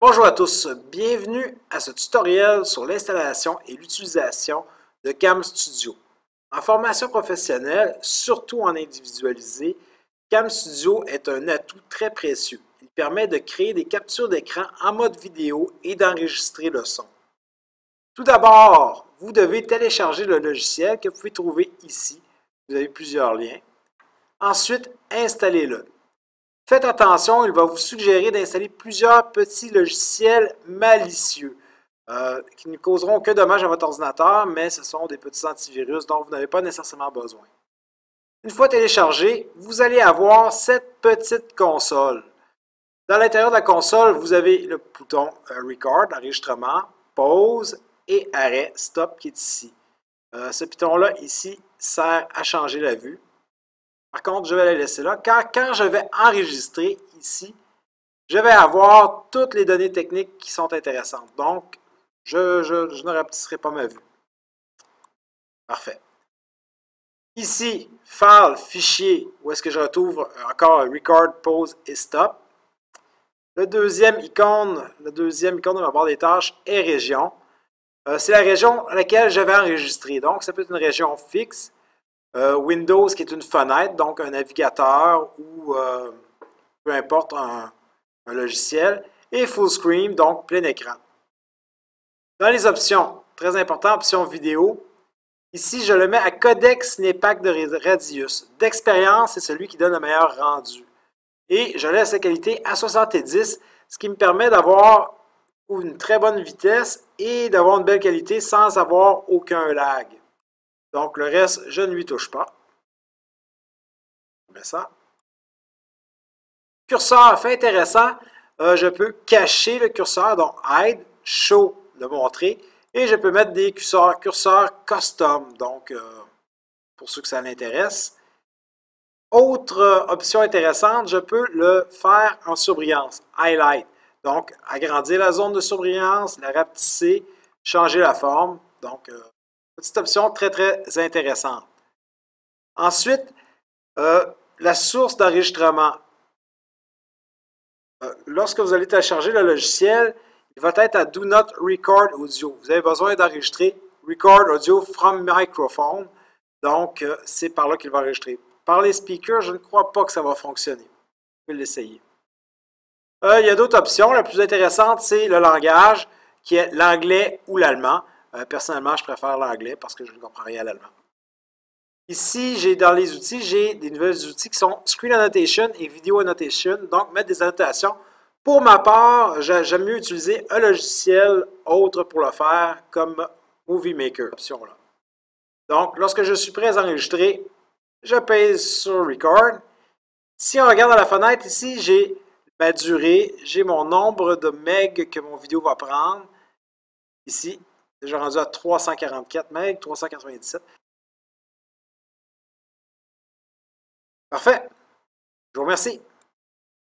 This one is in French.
Bonjour à tous, bienvenue à ce tutoriel sur l'installation et l'utilisation de Cam Studio. En formation professionnelle, surtout en individualisé, Cam Studio est un atout très précieux. Il permet de créer des captures d'écran en mode vidéo et d'enregistrer le son. Tout d'abord, vous devez télécharger le logiciel que vous pouvez trouver ici. Vous avez plusieurs liens. Ensuite, installez-le. Faites attention, il va vous suggérer d'installer plusieurs petits logiciels malicieux qui ne causeront aucun dommage à votre ordinateur, mais ce sont des petits antivirus dont vous n'avez pas nécessairement besoin. Une fois téléchargé, vous allez avoir cette petite console. Dans l'intérieur de la console, vous avez le bouton Record, enregistrement, pause et arrêt, stop qui est ici. Ce piton-là ici sert à changer la vue. Par contre, je vais la laisser là. Quand je vais enregistrer ici, je vais avoir toutes les données techniques qui sont intéressantes. Donc, je ne rapetisserai pas ma vue. Parfait. Ici, File, Fichier, où est-ce que je retrouve encore Record, Pause et Stop. La deuxième icône de ma barre des tâches est Région. C'est la région à laquelle je vais enregistrer. Donc, ça peut être une région fixe. Windows qui est une fenêtre, donc un navigateur ou peu importe un logiciel, et Full Screen, donc plein écran. Dans les options, très important, option vidéo, ici je le mets à codec Cinepak de Radius. D'expérience, c'est celui qui donne le meilleur rendu. Et je laisse la qualité à 70, ce qui me permet d'avoir une très bonne vitesse et d'avoir une belle qualité sans avoir aucun lag. Donc, le reste, je ne lui touche pas. Je mets ça. Curseur, fait intéressant. Je peux cacher le curseur, donc Hide, Show, le montrer. Et je peux mettre des curseurs custom, donc pour ceux que ça l'intéresse. Autre option intéressante, je peux le faire en surbrillance, Highlight. Donc, agrandir la zone de surbrillance, la rapetisser, changer la forme. Donc, petite option très, très intéressante. Ensuite, la source d'enregistrement. Lorsque vous allez télécharger le logiciel, il va être à Do Not Record Audio. Vous avez besoin d'enregistrer Record Audio from Microphone. Donc, c'est par là qu'il va enregistrer. Par les speakers, je ne crois pas que ça va fonctionner. Vous pouvez l'essayer. Il y a d'autres options. La plus intéressante, c'est le langage, qui est l'anglais ou l'allemand. Personnellement, je préfère l'anglais parce que je ne comprends rien à l'allemand. Ici, dans les outils, j'ai des nouveaux outils qui sont Screen Annotation et Video Annotation, donc mettre des annotations. Pour ma part, j'aime mieux utiliser un logiciel autre pour le faire, comme Movie Maker. Option-là. Donc, lorsque je suis prêt à enregistrer, je pèse sur Record. Si on regarde dans la fenêtre, ici, j'ai ma durée, j'ai mon nombre de meg que mon vidéo va prendre. Ici, déjà rendu à 344 meg, 397. Parfait. Je vous remercie.